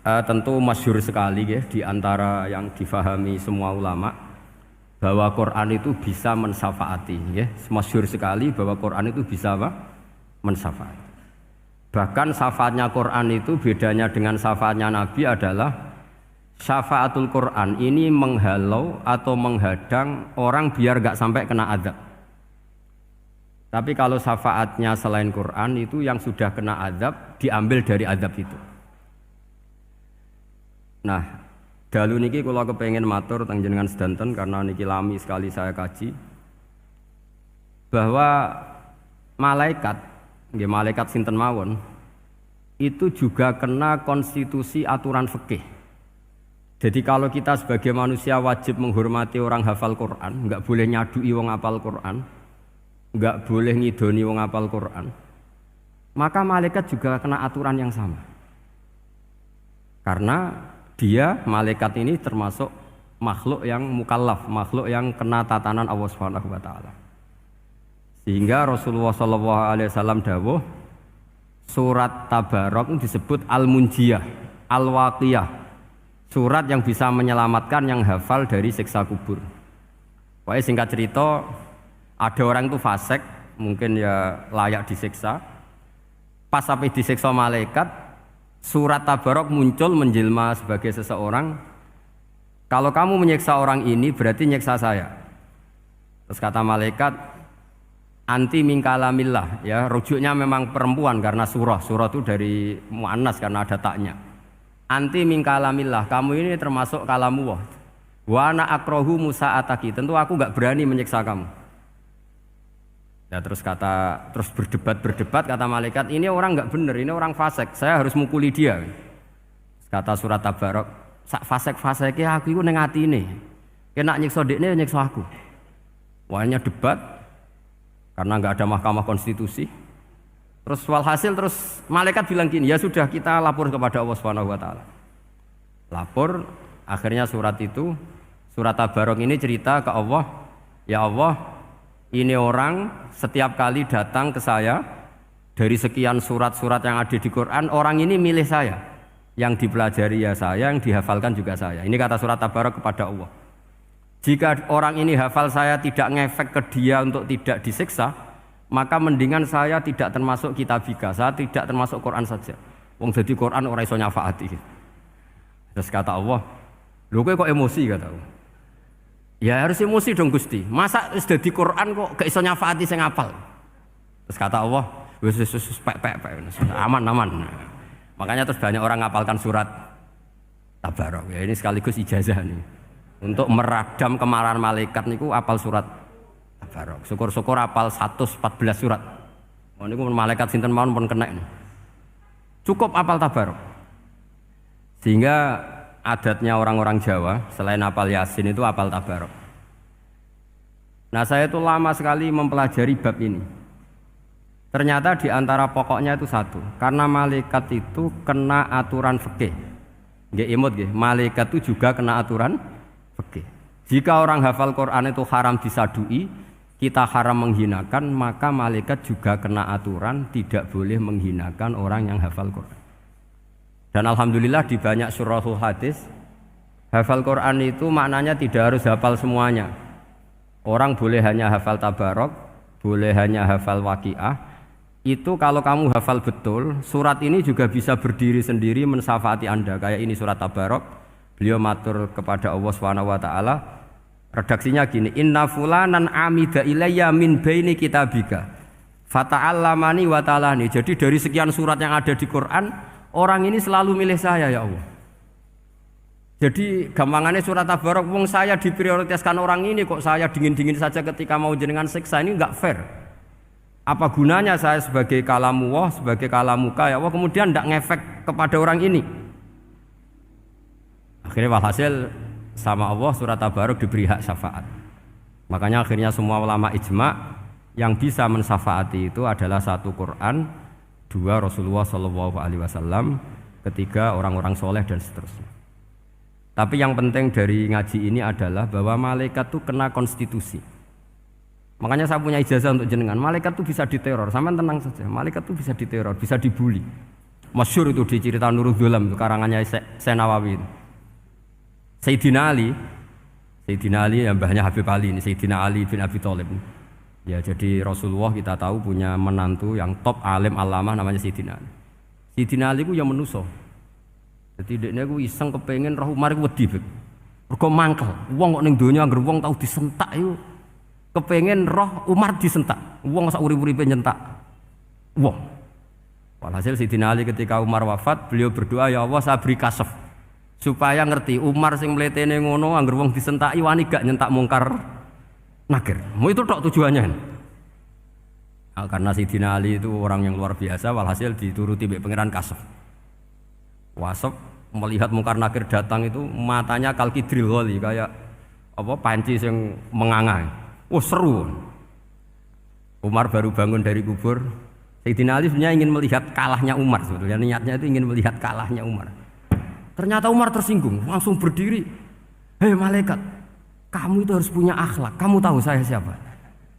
Tentu masyhur sekali ya di antara yang difahami semua ulama bahwa Quran itu bisa mensyafaati ya. Masyhur sekali bahwa Quran itu bisa apa? Mensyafaati. Bahkan syafaatnya Quran itu bedanya dengan syafaatnya Nabi adalah syafaatul Quran ini menghalau atau menghadang orang biar gak sampai kena azab. Tapi kalau syafaatnya selain Quran itu yang sudah kena azab diambil dari azab itu. Nah, dalu niki kula kepengin matur teng jenengan sedanten karena niki lami sekali saya kaji bahwa malaikat, nggih malaikat sinten mawon itu juga kena konstitusi aturan fikih. Jadi kalau kita sebagai manusia wajib menghormati orang hafal Quran, enggak boleh nyadui wong hafal Quran, enggak boleh ngidoni wong hafal Quran. Maka malaikat juga kena aturan yang sama. Karena dia malaikat ini termasuk makhluk yang mukallaf, makhluk yang kena tatanan Allah Subhanahu wa taala. Sehingga Rasulullah sallallahu alaihi wasallam dawuh surat Tabarok disebut Al-Munjiyah, Al-Waqiyah. Surat yang bisa menyelamatkan yang hafal dari siksa kubur. Pokoknya singkat cerita, ada orang itu fasik, mungkin ya layak disiksa. Pas sampai disiksa malaikat, surat Tabarok muncul menjelma sebagai seseorang. Kalau kamu menyiksa orang ini berarti nyiksa saya. Terus kata malaikat, anti min kalamillah, ya rujuknya memang perempuan karena surah itu dari muannas karena ada taknya. Anti min kalamillah, kamu ini termasuk kalamullah. Wa ana akrahu musa'ataki, tentu aku enggak berani menyiksa kamu. Ya, terus berdebat kata malaikat, ini orang enggak benar, ini orang fasik, saya harus mukuli dia. Kata surat Tabarok, sak fasik-fasike aku iku ning atine. Kena nyiksa dekne nyiksa aku. Wahnya debat karena enggak ada mahkamah konstitusi. Terus walhasil malaikat bilang gini, ya sudah kita lapor kepada Allah Subhanahu wa taala. Lapor, akhirnya surat Tabarok ini cerita ke Allah, ya Allah, ini orang setiap kali datang ke saya dari sekian surat-surat yang ada di Quran, orang ini milih saya. Yang dipelajari ya saya, yang dihafalkan juga saya. Ini kata surat Tabarok kepada Allah. Jika orang ini hafal saya tidak ngefek ke dia untuk tidak disiksa, maka mendingan saya tidak termasuk kitabika, saya tidak termasuk Quran saja. Wong jadi Quran ora iso nyafaati. Terus kata Allah, lho kowe kok emosi kata Allah. Ya harus emosi dong Gusti. Masa wis dadi Quran kok gak iso nyafaati sing apal. Terus kata Allah, wis pek aman. Makanya terus banyak orang ngapalkan surat Tabarok. Ya ini sekaligus ijazah nih. Untuk meradam kemarahan malaikat niku apal surat Tabarok. Syukur-syukur apal 114 surat. Oh niku malaikat sinten mawon pun kena. Cukup apal Tabarok. Sehingga adatnya orang-orang Jawa selain apal Yasin itu apal Tabarok. Nah saya itu lama sekali mempelajari bab ini. Ternyata di antara pokoknya itu satu, karena malaikat itu kena aturan fikih. Nggih imut nggih, malaikat itu juga kena aturan fikih. Jika orang hafal Quran itu haram disadui, kita haram menghinakan, maka malaikat juga kena aturan tidak boleh menghinakan orang yang hafal Quran. Dan alhamdulillah di banyak surahul hadis hafal Quran itu maknanya tidak harus hafal semuanya. Orang boleh hanya hafal Tabarok, boleh hanya hafal Waqiah. Itu kalau kamu hafal betul, surat ini juga bisa berdiri sendiri mensyafaati Anda. Kayak ini surat Tabarok, beliau matur kepada Allah Subhanahu wa taala. Redaksinya gini, inna fulanan amida ilayya min baini kitabika fata'allamani wa ta'alani. Jadi dari sekian surat yang ada di Quran, orang ini selalu milih saya ya Allah. Jadi gampangannya surat Tabarok, wong saya diprioritaskan orang ini kok saya dingin-dingin saja ketika mau jenengan siksa, ini enggak fair. Apa gunanya saya sebagai kalamullah, sebagai kalamuka ya Allah kemudian enggak ngefek kepada orang ini. Akhirnya walhasil sama Allah surat Tabarok diberi hak syafaat. Makanya akhirnya semua ulama ijma yang bisa mensyafaati itu adalah satu Quran, dua Rasulullah Shallallahu Alaihi Wasallam, ketiga orang-orang soleh dan seterusnya. Tapi yang penting dari ngaji ini adalah bahwa malaikat itu kena konstitusi. Makanya saya punya ijazah untuk jenengan. Malaikat itu bisa diteror, sampean tenang saja. Malaikat itu bisa diteror, bisa dibully. Masyhur itu di cerita Nurul Dhulam itu karangannya Senawawi. Sayyidina Ali yang mbahnya Habib Ali ini, Sayyidina Ali bin Abi Thalib. Ya, jadi Rasulullah kita tahu punya menantu yang top alim alamah namanya Sayyidina Ali. Sayyidina Ali ku yang menuso. Jadi dekne ku iseng kepengin roh Umar ku wedi. Mergo mangkel. Wong kok ning donya anggere wong tau disentak iku kepengin roh Umar disentak. Wong sak urip-uripe nyentak wong. Walhasil Sayyidina Ali ketika Umar wafat, beliau berdoa, ya Allah saya beri kasaf supaya ngerti Umar sing mletene ngono anggere wong disentaki wani gak nyentak mungkar nakir. Mau itu tok tujuannya. Nah, karena Sayyidina Ali itu orang yang luar biasa, walhasil dituruti mbek pangeran kasaf. Wasaf melihat mungkar nakir datang itu matanya kalkidril wali kayak apa panci yang menganga. Oh seru. Umar baru bangun dari kubur. Sayyidina Ali sebenarnya ingin melihat kalahnya Umar sebetulnya, niatnya itu ingin melihat kalahnya Umar. Ternyata Umar tersinggung, langsung berdiri. Hei malaikat, kamu itu harus punya akhlak. Kamu tahu saya siapa?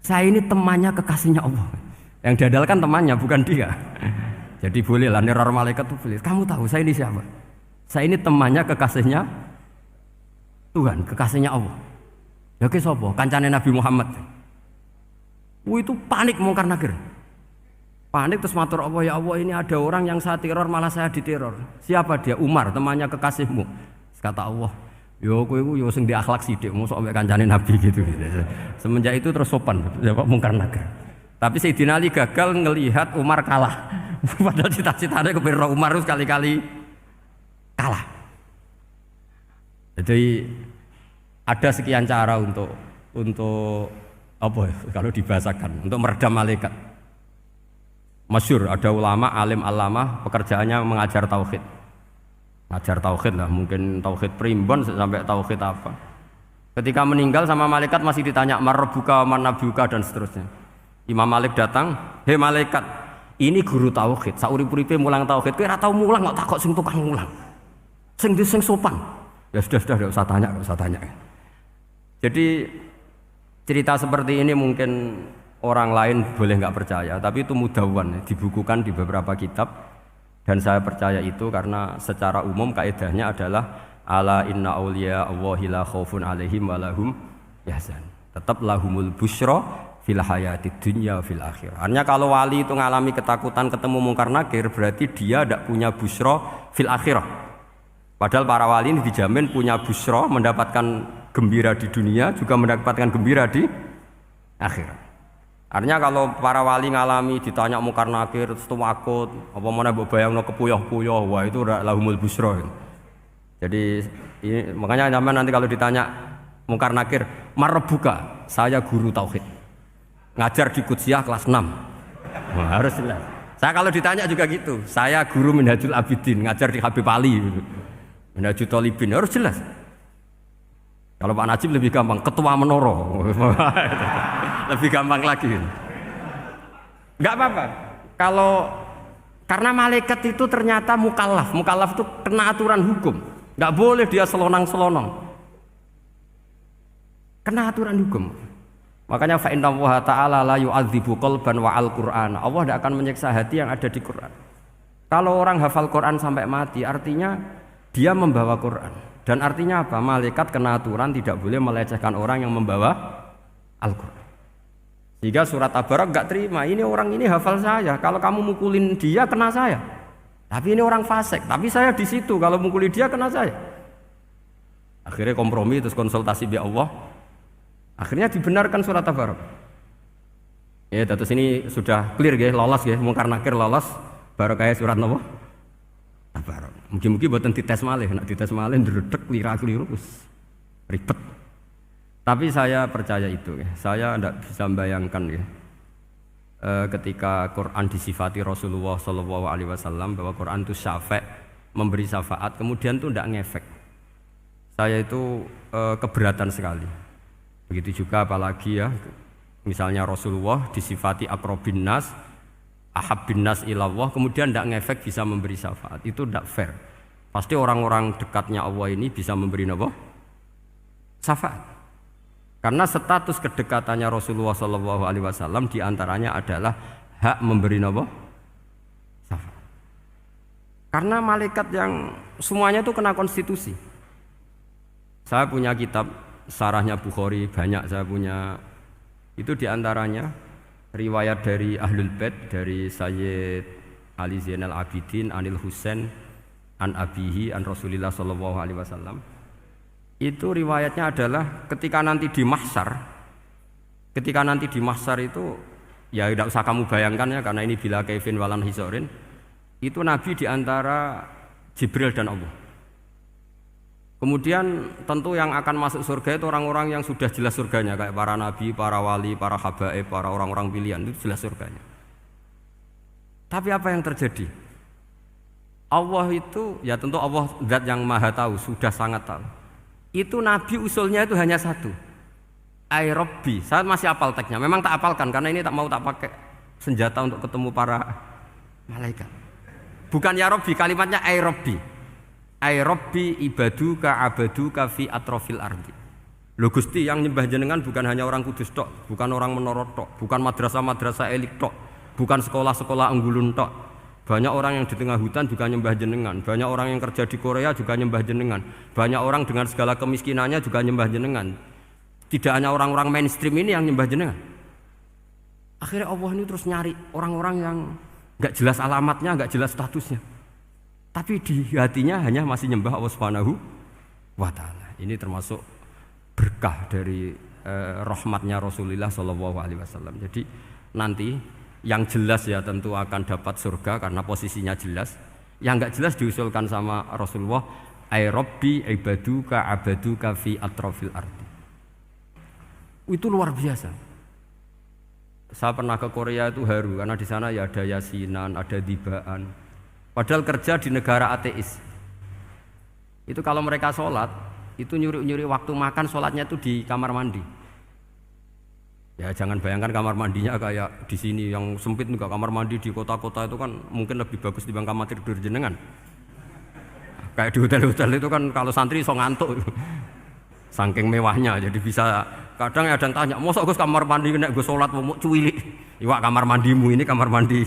Saya ini temannya kekasihnya Allah. Yang diandalkan temannya bukan dia. Jadi boleh lah neror malaikat itu boleh. Kamu tahu saya ini siapa? Saya ini temannya kekasihnya Tuhan, kekasihnya Allah. Ya ke sapa? Kancane Nabi Muhammad. Itu panik mungkar nakir. Panik terus matur Allah, ya Allah ini ada orang yang saya teror malah saya diteror. Siapa dia? Umar, temannya kekasihmu. Kata Allah, yo kowe iku yo sing di akhlak sithik, mosok ambek kancane Nabi gitu. Semenjak itu terus sopan, jawab mungkar nakir. Tapi Sayyidina Ali gagal ngelihat Umar kalah. Padahal cita-citanya kepengin Umar sekali-kali kalah. Jadi ada sekian cara untuk apa ya, kalau dibahasakan untuk meredam malaikat. Masyhur ada ulama alim alamah pekerjaannya mengajar tauhid. Ngajar tauhid lah, mungkin tauhid primbon sampai tauhid apa. Ketika meninggal sama malaikat masih ditanya marbuka manabiuka dan seterusnya. Imam Malik datang, "Hei malaikat, ini guru tauhid, saurip-uripe mulang tauhid. Kowe ora tau mulang kok takok sing tukang mulang. Sing sopan." Ya sudah enggak usah tanya. Jadi cerita seperti ini mungkin orang lain boleh nggak percaya, tapi itu mudawwan, dibukukan di beberapa kitab, dan saya percaya itu karena secara umum kaidahnya adalah ala inna auliya Allahi la khaufun alaihim wa lahum yahzan. Tetap lahumul busyra fil hayatid dunya fil akhirah. Artinya kalau wali itu ngalami ketakutan ketemu mungkar nakir, berarti dia tidak punya busyra fil akhirah. Padahal para wali ini dijamin punya busyra, mendapatkan gembira di dunia, juga mendapatkan gembira di akhirat. Artinya kalau para wali ngalami ditanya mungkar nakir terus takut, apa mana mbok bayangno kepuyah-puyah, wah itu lahumul busyra. Jadi ini, makanya zaman nanti kalau ditanya mungkar nakir, marbuka, saya guru tauhid. Ngajar di Qudsiyah kelas 6. Nah, harus jelas. Saya kalau ditanya juga gitu, saya guru Minhajul Abidin, ngajar di Habib Ali. Minhajul Thalibin, harus jelas. Kalau Pak Najib lebih gampang, ketua menoro. Lebih gampang lagi. Enggak apa-apa. Kalau karena malaikat itu ternyata mukallaf. Mukallaf itu kena aturan hukum. Enggak boleh dia selonang-selonong. Kena aturan hukum. Makanya fa innallaha ta'ala la yu'adzibu qalban wa al-Qur'an. Allah tidak akan menyiksa hati yang ada di Quran. Kalau orang hafal Quran sampai mati, artinya dia membawa Quran. Dan artinya apa? Malaikat kena aturan tidak boleh melecehkan orang yang membawa Al-Quran. Sehingga surat Tabarak enggak terima, ini orang ini hafal saya, kalau kamu mukulin dia kena saya. Tapi ini orang fasik, tapi saya di situ, kalau mukuli dia kena saya. Akhirnya kompromi terus konsultasi bi Allah. Akhirnya dibenarkan surat Tabarak. Ya, terus ini sudah clear ya, lolos ya, mungkar nakir lolos, baru kayak surat napa? Tabarak. Mungkin-mungkin buatan dites malih, nak dites malih ndredeg keliru ribet. Tapi saya percaya itu ya. Saya tidak bisa membayangkan ya. Ketika Quran disifati Rasulullah SAW bahwa Quran itu syafa', memberi syafaat, kemudian itu tidak ngefek. Saya itu keberatan sekali. Begitu juga apalagi ya, misalnya Rasulullah disifati aqrabin nas, ahabbin nas ilallah, kemudian tidak ngefek bisa memberi syafaat. Itu tidak fair. Pasti orang-orang dekatnya Allah ini bisa memberi apa? Syafaat. Karena status kedekatannya Rasulullah SAW diantaranya adalah hak memberi apa? Syafaat. Karena malaikat yang semuanya itu kena konstitusi. Saya punya kitab Syarahnya Bukhari banyak saya punya. Itu diantaranya riwayat dari Ahlul Bait dari Sayyid Ali Zainal Abidin Anil Husain an abihi an Rasulillah sallallahu alaihi wasallam. Itu riwayatnya adalah ketika nanti di mahsyar itu ya tidak usah kamu bayangkan ya karena ini bila kaifin walan hisorin. Itu Nabi diantara Jibril dan Allah. Kemudian tentu yang akan masuk surga itu orang-orang yang sudah jelas surganya kayak para nabi, para wali, para habaib, para orang-orang pilihan itu jelas surganya. Tapi apa yang terjadi? Allah itu ya tentu Allah zat yang maha tahu, sudah sangat tahu. Itu Nabi usulnya itu hanya satu. Ai Rabbi. Saya masih hafal teksnya. Memang tak hafalkan karena ini tak pakai senjata untuk ketemu para malaikat. Bukan ya Rabbi, kalimatnya ai Rabbi. Ai Rabbi ibaduka abaduka fi atrofil ardi. Lho Gusti yang nyembah jenengan bukan hanya orang Kudus tok, bukan orang Menara tok, bukan madrasah-madrasah elit tok, bukan sekolah-sekolah Anggulun tok. Banyak orang yang di tengah hutan juga nyembah jenengan, banyak orang yang kerja di Korea juga nyembah jenengan, banyak orang dengan segala kemiskinannya juga nyembah jenengan. Tidak hanya orang-orang mainstream ini yang nyembah jenengan. Akhirnya Allah ini terus nyari orang-orang yang enggak jelas alamatnya, enggak jelas statusnya. Tapi di hatinya hanya masih nyembah Allah Subhanahu wa taala. Ini termasuk berkah dari rahmatnya Rasulullah sallallahu alaihi wasallam. Jadi nanti yang jelas ya tentu akan dapat surga karena posisinya jelas. Yang enggak jelas diusulkan sama Rasulullah, ai rabbi ibaduka abaduka fi atrofil ardi. Itu luar biasa. Saya pernah ke Korea itu haru karena di sana ya ada yasinan, ada dibaan. Padahal kerja di negara ateis. Itu kalau mereka sholat, itu nyuri-nyuri waktu makan sholatnya itu di kamar mandi. Ya jangan bayangkan kamar mandinya kayak di sini yang sempit juga kamar mandi di kota-kota itu kan mungkin lebih bagus dibanding kamar tidur jenengan. Kayak di hotel-hotel itu kan kalau santri so ngantuk. Saking mewahnya jadi bisa kadang ada yang tanya, "Mosok Gus kamar mandi nek gue sholat mau cuwilik?" Iwak kamar mandimu ini kamar mandi.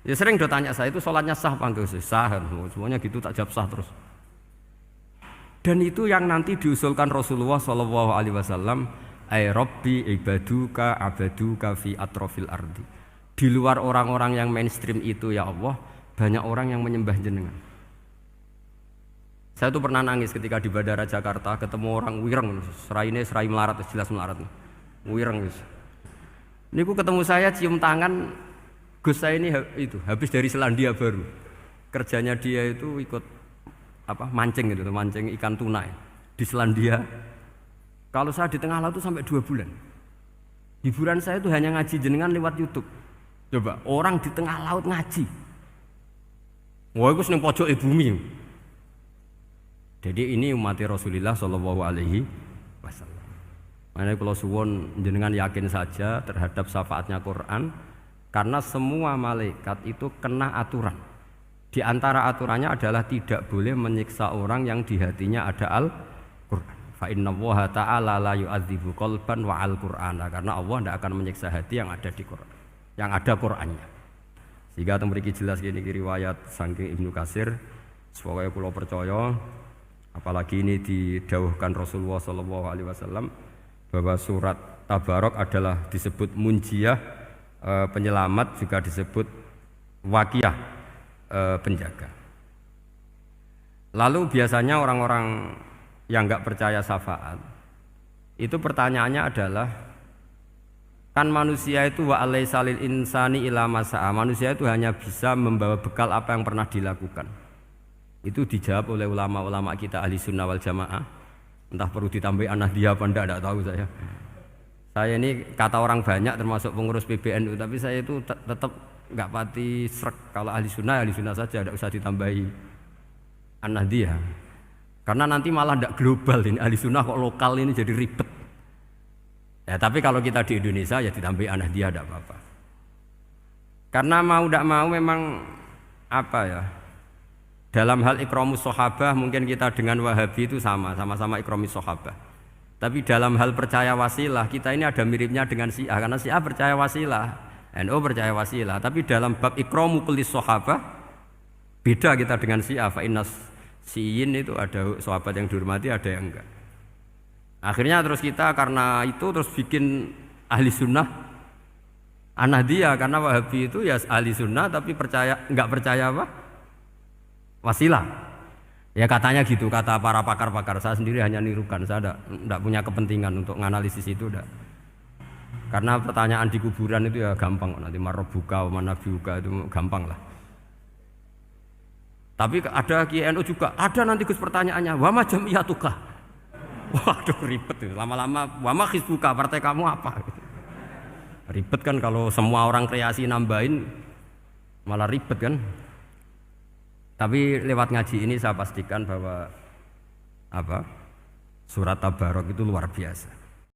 Ya sering do tanya saya itu sholatnya sah apa enggak? Sah, semuanya gitu tak jawab sah terus. Dan itu yang nanti diusulkan Rasulullah sallallahu alaihi wasallam, ai rabbi ibaduka abaduka fi atrofil ardi. Di luar orang-orang yang mainstream itu ya Allah, banyak orang yang menyembah jenengan. Saya tuh pernah nangis ketika di Bandara Jakarta ketemu orang wireng, serai melarat, jelas melarat. Wireng wis. Niku ketemu saya cium tangan, Gus saya ini itu habis dari Selandia Baru. Kerjanya dia itu ikut mancing gitu, mancing ikan tuna di Selandia. Kalau saya di tengah laut itu sampai 2 bulan. Hiburan saya itu hanya ngaji jenengan lewat YouTube. Coba orang di tengah laut ngaji. Wah, itu seneng pojok bumi. Jadi ini umat Rasulullah sallallahu alaihi wasallam. Makanya kalau suwun jenengan yakin saja terhadap syafaatnya Quran karena semua malaikat itu kena aturan. Di antara aturannya adalah tidak boleh menyiksa orang yang di hatinya ada Al-Qur'an. Fa innallaha ta'ala la yu'adzibu qalban wa al-Qur'ana karena Allah tidak akan menyiksa hati yang ada di Quran, yang ada Qur'annya. Sehingga mriki jelas gini riwayat saking Ibnu Katsir, supaya kula percaya apalagi ini didhawuhkan Rasulullah sallallahu alaihi wasallam bahwa surat Tabarok adalah disebut munjiyah penyelamat, juga disebut waqiyah penjaga. Lalu biasanya orang-orang yang enggak percaya syafaat itu pertanyaannya adalah kan manusia itu wa alaisalil insani ila masa'a, manusia itu hanya bisa membawa bekal apa yang pernah dilakukan. Itu dijawab oleh ulama-ulama kita ahli sunnah wal jamaah. Entah perlu ditambahi anahdia apa enggak tahu saya. Saya ini kata orang banyak termasuk pengurus PBNU, tapi saya itu tetap enggak pati srek. Kalau ahli sunnah saja, enggak usah ditambahi anahdia. Karena nanti malah enggak global ini, ahli sunnah kok lokal ini jadi ribet. Ya tapi kalau kita di Indonesia ya ditambahi anahdia enggak apa-apa. Karena mau enggak mau memang dalam hal ikramus sahabah mungkin kita dengan Wahabi itu sama-sama ikramus sahabah. Tapi dalam hal percaya wasilah kita ini ada miripnya dengan Syiah karena Syiah percaya wasilah, NU percaya wasilah. Tapi dalam bab ikramu kulis sahabah Beda kita dengan Syiah, fa innas Syiin itu ada sahabat yang dihormati, ada yang enggak. Akhirnya terus kita karena itu terus bikin ahli sunnah An-Nahdiyah, karena Wahabi itu ya ahli sunnah tapi enggak percaya apa? Wasilah. Ya katanya gitu, kata para pakar-pakar. Saya sendiri hanya nirukan, saya enggak punya kepentingan untuk menganalisis itu enggak. Karena pertanyaan di kuburan itu ya gampang, nanti marobuka, manabiuka itu gampang lah. Tapi ada KNU juga, ada nanti Gus pertanyaannya, wama jamiyatuka. Waduh ribet itu, lama-lama wama hizbuka, partai kamu apa? Ribet kan kalau semua orang kreasi nambahin, malah ribet kan. Tapi lewat ngaji ini saya pastikan bahwa surat Tabarok itu luar biasa.